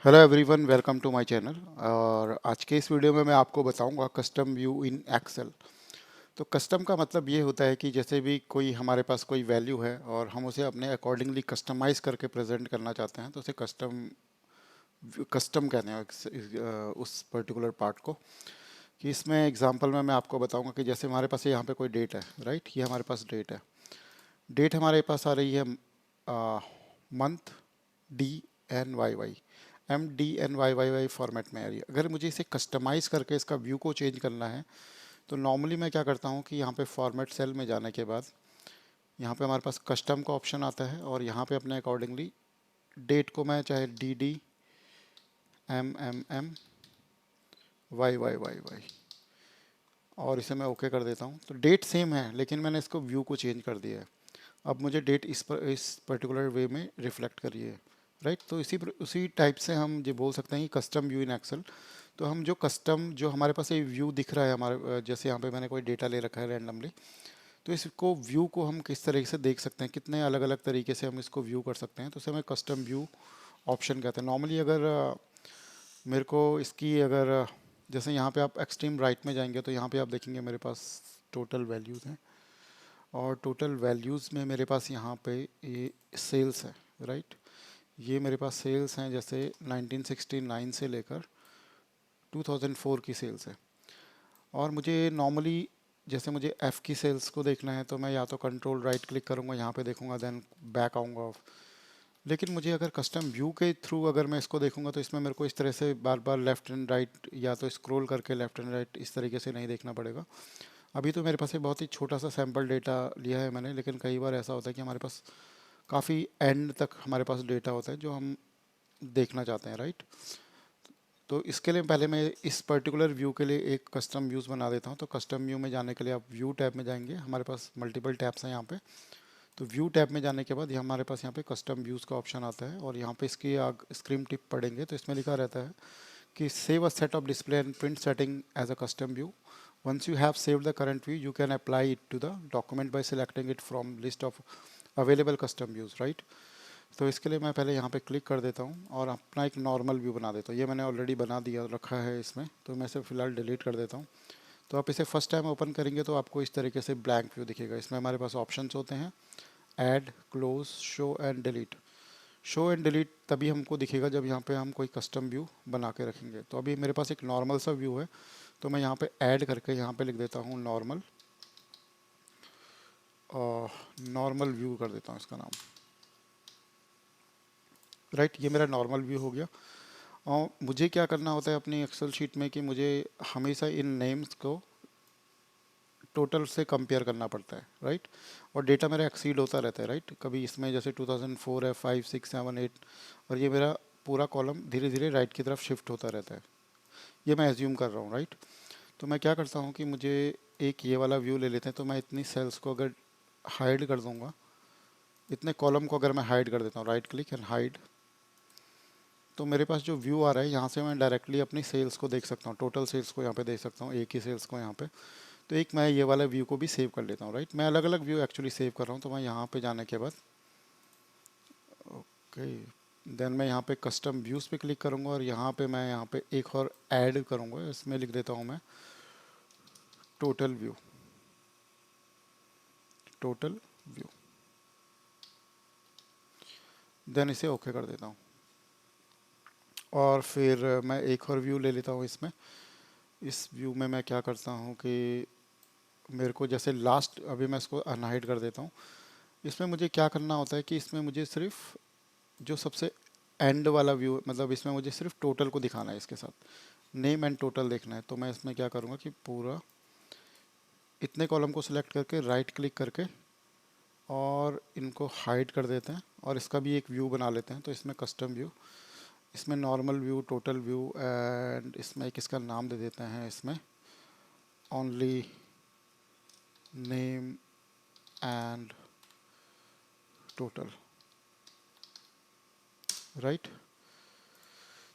Hello everyone, welcome to my channel. और आज के इस वीडियो में मैं आपको बताऊंगा कस्टम व्यू इन एक्सेल। तो कस्टम का मतलब ये होता है कि जैसे भी कोई हमारे पास कोई वैल्यू है और हम उसे अपने अकॉर्डिंगली कस्टमाइज करके प्रेजेंट करना चाहते हैं तो उसे कस्टम कस्टम कहते हैं उस पर्टिकुलर पार्ट को। कि इसमें एग्जांपल में मैं आपको बताऊंगा कि जैसे हमारे पास यहाँ पे कोई डेट है, राइट। ये हमारे पास डेट है। डेट हमारे पास आ रही है मंथ DNYY, MDNYYY फॉर्मेट में आ रही है। अगर मुझे इसे कस्टमाइज़ करके इसका व्यू को चेंज करना है तो नॉर्मली मैं क्या करता हूँ कि यहाँ पे फॉर्मेट सेल में जाने के बाद यहाँ पे हमारे पास कस्टम का ऑप्शन आता है और यहाँ पे अपने अकॉर्डिंगली डेट को मैं चाहे DDMMMYYYY और इसे मैं ओके कर देता हूँ। तो डेट सेम है लेकिन मैंने इसको व्यू को चेंज कर दिया है। अब मुझे डेट इस पर्टिकुलर वे में रिफ्लेक्ट करिए, राइट। तो उसी टाइप से हम ये बोल सकते हैं कि कस्टम व्यू इन एक्सेल। तो हम जो हमारे पास ये व्यू दिख रहा है हमारे, जैसे यहाँ पे मैंने कोई डेटा ले रखा है रैंडमली, तो इसको व्यू को हम किस तरीके से देख सकते हैं, कितने अलग अलग तरीके से हम इसको व्यू कर सकते हैं, तो उसे हमें कस्टम व्यू ऑप्शन कहते हैं। नॉर्मली अगर मेरे को इसकी अगर जैसे यहाँ पे आप एक्सट्रीम राइट में जाएंगे तो यहाँ पे आप देखेंगे मेरे पास टोटल वैल्यूज़ हैं और टोटल वैल्यूज़ में मेरे पास यहाँ पे ये सेल्स है, राइट। ये मेरे पास सेल्स हैं जैसे 1969 से लेकर 2004 की सेल्स है। और मुझे नॉर्मली जैसे मुझे एफ़ की सेल्स को देखना है तो मैं या तो कंट्रोल राइट क्लिक करूँगा, यहाँ पे देखूँगा, देन बैक आऊँगा। लेकिन मुझे अगर कस्टम व्यू के थ्रू अगर मैं इसको देखूँगा तो इसमें मेरे को इस तरह से बार बार लेफ़्ट एंड राइट या तो स्क्रॉल करके लेफ़्ट एंड राइट इस तरीके से नहीं देखना पड़ेगा। अभी तो मेरे पास एक बहुत ही छोटा सा सैम्पल डेटा लिया है मैंने, लेकिन कई बार ऐसा होता है कि हमारे पास काफ़ी एंड तक हमारे पास डेटा होता है जो हम देखना चाहते हैं, राइट। तो इसके लिए पहले मैं इस पर्टिकुलर व्यू के लिए एक कस्टम व्यूज़ बना देता हूँ। तो कस्टम व्यू में जाने के लिए आप व्यू टैब में जाएंगे, हमारे पास मल्टीपल टैब्स हैं यहाँ पे। तो व्यू टैब में जाने के बाद ये हमारे पास यहाँ पे कस्टम व्यूज़ का ऑप्शन आता है और यहाँ पे इसकी आग स्क्रीन टिप पढ़ेंगे तो इसमें लिखा रहता है कि save a set of display and print setting as a custom view. Once you have saved the current view, you can apply it to the document by selecting it from list of available custom views, right? तो इसके लिए मैं पहले यहाँ पे click कर देता हूँ और अपना एक नॉर्मल व्यू बना देता हूँ। ये मैंने ऑलरेडी बना दिया रखा है इसमें, तो मैं इसे फ़िलहाल डिलीट कर देता हूँ। तो आप इसे फर्स्ट टाइम ओपन करेंगे तो आपको इस तरीके से ब्लैंक व्यू दिखेगा। इसमें हमारे पास ऑप्शंस होते हैं add, close, show and delete. Show and delete तभी हमको दिखेगा जब यहाँ पे हम कोई कस्टम व्यू बना के रखेंगे। तो अभी मेरे पास एक नॉर्मल सा व्यू है तो मैं यहाँ पे ऐड करके यहाँ पे लिख देता हूँ नॉर्मल, और नॉर्मल व्यू कर देता हूँ इसका नाम, राइट। ये मेरा नॉर्मल व्यू हो गया। और मुझे क्या करना होता है अपनी एक्सेल शीट में कि मुझे हमेशा इन नेम्स को टोटल से कंपेयर करना पड़ता है, राइट। और डेटा मेरा एक्सीड होता रहता है, राइट। कभी इसमें जैसे 2004 है, 5, 6, 7, 8, और ये मेरा पूरा कॉलम धीरे धीरे राइट की तरफ शिफ्ट होता रहता है। ये मैं एज्यूम कर रहा हूँ, राइट। तो मैं क्या करता हूँ कि मुझे एक ये वाला व्यू ले लेते हैं। तो मैं इतनी सेल्स को अगर हाइड कर दूंगा, इतने कॉलम को अगर मैं हाइड कर देता हूँ, राइट क्लिक एंड हाइड, तो मेरे पास जो व्यू आ रहा है यहाँ से मैं डायरेक्टली अपनी सेल्स को देख सकता हूँ, टोटल सेल्स को यहाँ पे देख सकता हूँ, एक ही सेल्स को यहाँ पे। तो एक मैं ये वाला व्यू को भी सेव कर लेता हूँ, राइट। मैं अलग अलग व्यू एक्चुअली सेव कर रहा हूँ। तो मैं यहाँ पे जाने के बाद ओके, देन मैं यहाँ पे कस्टम व्यूज़ पे क्लिक करूँगा और यहाँ पे एक और ऐड करूँगा। इसमें लिख देता हूँ मैं total view, total view, then इसे ओके कर देता हूँ। और फिर मैं एक और व्यू ले लेता हूँ इसमें। इस व्यू में मैं क्या करता हूँ कि मेरे को जैसे लास्ट, अभी मैं इसको अनहाइड कर देता हूँ। इसमें मुझे क्या करना होता है कि इसमें मुझे सिर्फ जो सबसे एंड वाला व्यू, मतलब इसमें मुझे सिर्फ टोटल को दिखाना है, इसके साथ नेम एंड टोटल देखना है। तो मैं इसमें क्या करूँगा कि पूरा इतने कॉलम को सिलेक्ट करके राइट क्लिक करके और इनको हाइड कर देते हैं और इसका भी एक व्यू बना लेते हैं। तो इसमें कस्टम व्यू, इसमें normal view, total view, and इसमें एक इसका नाम दे देते हैं, इसमें only name and total, right.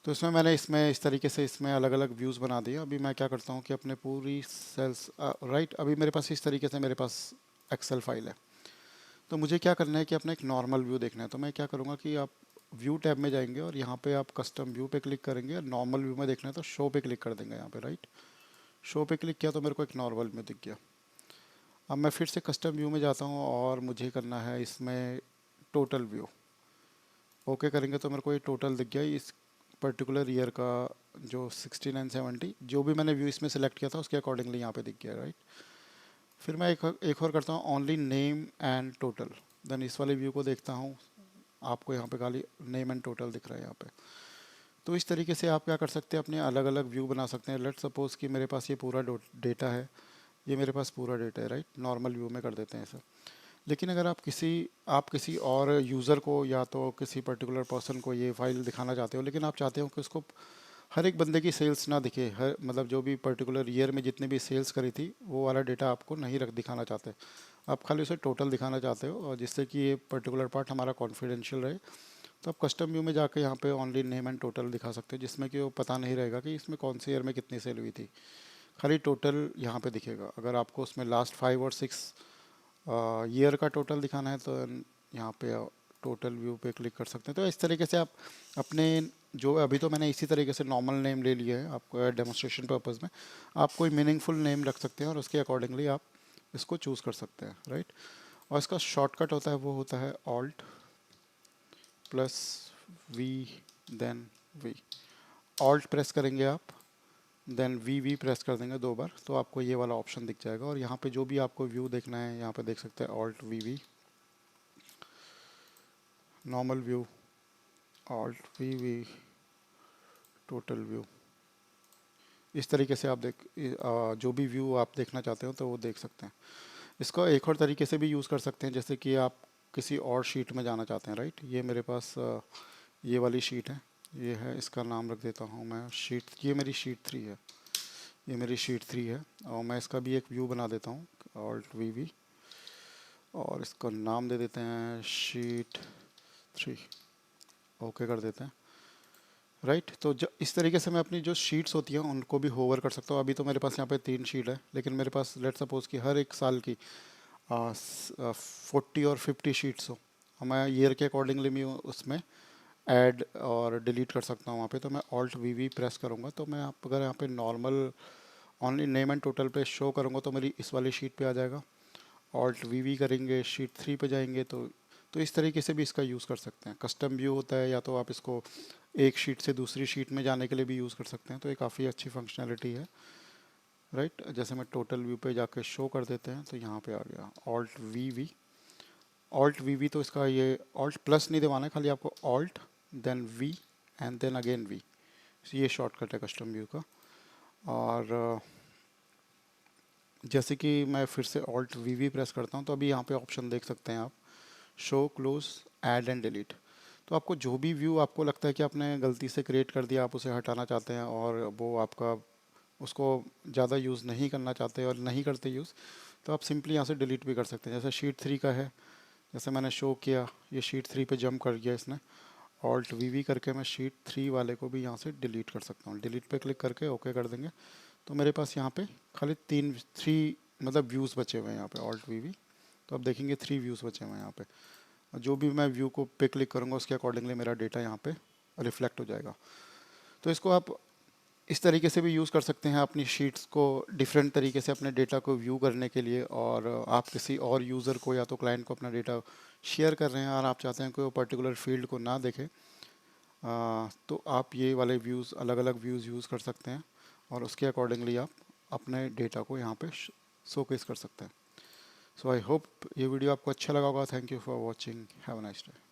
तो इसमें इस तरीके से इसमें अलग अलग व्यूज़ बना दिया। अभी मैं क्या करता हूँ कि अपने पूरी सेल्स, राइट, अभी मेरे पास इस तरीके से मेरे पास एक्सेल फाइल है। तो मुझे क्या करना है कि अपना एक नॉर्मल व्यू देखना है। तो मैं क्या करूँगा कि आप व्यू टैब में जाएंगे और यहाँ पे आप कस्टम व्यू पे क्लिक करेंगे। नॉर्मल व्यू में देखना है तो शो पे क्लिक कर देंगे यहाँ पे, राइट। शो पे क्लिक किया तो मेरे को एक नॉर्मल में दिख गया। अब मैं फिर से कस्टम व्यू में जाता हूँ और मुझे करना है इसमें टोटल व्यू। ओके करेंगे तो मेरे को ये टोटल दिख गया इस पर्टिकुलर ईयर का, जो 6970 जो भी मैंने व्यू इसमें सेलेक्ट किया था उसके अकॉर्डिंगली यहाँ पे दिख गया, राइट। फिर मैं एक और करता हूँ only name and total. Then इस वाले व्यू को देखता हूँ, आपको यहाँ पे खाली नेम एंड टोटल दिख रहा है यहाँ पे। तो इस तरीके से आप क्या कर सकते हैं, अपने अलग अलग व्यू बना सकते हैं। लेट्स सपोज कि मेरे पास ये पूरा डेटा है, ये मेरे पास पूरा डेटा है, राइट। नॉर्मल व्यू में कर देते हैं ऐसा। लेकिन अगर आप किसी और यूज़र को या तो किसी पर्टिकुलर पर्सन को ये फाइल दिखाना चाहते हो, लेकिन आप चाहते हो कि उसको हर एक बंदे की सेल्स ना दिखे, हर मतलब जो भी पर्टिकुलर ईयर में जितने भी सेल्स करी थी वो वाला डेटा आपको नहीं रख दिखाना चाहते, आप खाली उसे टोटल दिखाना चाहते हो, और जिससे कि ये पर्टिकुलर पार्ट हमारा कॉन्फिडेंशियल रहे, तो आप कस्टम व्यू में जाकर यहाँ पे ओनली नेम एंड टोटल दिखा सकते हो, जिसमें कि वो पता नहीं रहेगा कि इसमें कौन से ईयर में कितनी सेल हुई थी। खाली टोटल यहाँ पे दिखेगा। अगर आपको उसमें लास्ट 5 और 6 ईयर का टोटल दिखाना है तो यहाँ पे टोटल व्यू पे क्लिक कर सकते हैं। तो इस तरीके से आप अपने, जो अभी तो मैंने इसी तरीके से नॉर्मल नेम ले लिया है आपको डेमोस्ट्रेशन पर्पज़ में, आप कोई मीनिंगफुल नेम रख सकते हैं और उसके अकॉर्डिंगली आप इसको चूज़ कर सकते हैं, राइट। और इसका शॉर्टकट होता है, वो होता है alt plus V then V. Alt press करेंगे आप, देन वी प्रेस कर देंगे 2 बार, तो आपको ये वाला ऑप्शन दिख जाएगा। और यहाँ पे जो भी आपको व्यू देखना है यहाँ पे देख सकते हैं, alt we, normal view, alt we, total view. इस तरीके से आप जो भी व्यू आप देखना चाहते हो तो वो देख सकते हैं। इसको एक और तरीके से भी यूज़ कर सकते हैं, जैसे कि आप किसी और शीट में जाना चाहते हैं, राइट। ये मेरे पास ये वाली शीट है, ये है, इसका नाम रख देता हूँ मैं शीट, ये मेरी शीट 3 है, ये मेरी शीट 3 है। और मैं इसका भी एक व्यू बना देता हूँ, ऑल्ट वी, और इसका नाम दे देते हैं शीट 3। ओके कर देते हैं, राइट। तो इस तरीके से मैं अपनी जो शीट्स होती हैं उनको भी होवर कर सकता हूँ। अभी तो मेरे पास यहाँ पे 3 शीट है, लेकिन मेरे पास लेट सपोज कि हर एक साल की 40 और 50 शीट्स हो, और मैं ईयर के अकॉर्डिंगली भी उसमें ऐड और डिलीट कर सकता हूँ। वहाँ पे तो मैं ऑल्ट वी प्रेस करूँगा तो मैं आप अगर यहाँ पे normal only name and total पे शो करूँगा तो मेरी इस वाली शीट पे आ जाएगा। ऑल्ट वी करेंगे, शीट 3 पे जाएंगे तो इस तरीके से भी इसका यूज़ कर सकते हैं। कस्टम व्यू होता है, या तो आप इसको एक शीट से दूसरी शीट में जाने के लिए भी यूज़ कर सकते हैं। तो ये काफ़ी अच्छी फंक्शनैलिटी है, राइट। जैसे मैं टोटल व्यू पे जाके शो कर देते हैं तो यहाँ पे आ गया ऑल्ट वी। ऑल्ट वी तो इसका ये ऑल्ट प्लस नहीं दबाना है, खाली आपको alt then V and then again V, ये शॉर्टकट है कस्टम व्यू का। और जैसे कि मैं फिर से ऑल्ट वी प्रेस करता हूँ तो अभी यहाँ पे ऑप्शन देख सकते हैं आप, show, close, add and delete. तो आपको जो भी व्यू आपको लगता है कि आपने गलती से क्रिएट कर दिया, आप उसे हटाना चाहते हैं और वो आपका उसको ज़्यादा यूज़ नहीं करना चाहते और नहीं करते यूज़, तो आप सिंपली यहाँ से डिलीट भी कर सकते हैं। जैसे शीट 3 का है, जैसे मैंने शो किया, ये शीट 3 पे जंप कर गया इसने, ऑल्ट वी करके मैं शीट 3 वाले को भी यहाँ से डिलीट कर सकता हूँ। डिलीट पे क्लिक करके ओके कर देंगे तो मेरे पास यहाँ पे खाली 3 मतलब व्यूज़ बचे हुए हैं यहाँ पे ऑल्ट वी। तो आप देखेंगे 3 व्यूज़ बचे हुए हैं यहाँ पे, और जो भी मैं व्यू को पे क्लिक करूँगा उसके अकॉर्डिंगली मेरा डेटा यहाँ पे रिफ्लेक्ट हो जाएगा। तो इसको आप इस तरीके से भी यूज़ कर सकते हैं अपनी शीट्स को डिफरेंट तरीके से अपने डेटा को व्यू करने के लिए। और आप किसी और यूज़र को या तो क्लाइंट को अपना डेटा शेयर कर रहे हैं और आप चाहते हैं कि वो पर्टिकुलर फील्ड को ना देखे, तो आप ये वाले व्यूज़, अलग अलग व्यूज़ यूज़ कर सकते हैं और उसके अकॉर्डिंगली आप अपने डेटा को यहाँ पे शोकेस कर सकते हैं। सो आई होप ये वीडियो आपको अच्छा लगा होगा। Thank you for watching, have a nice day.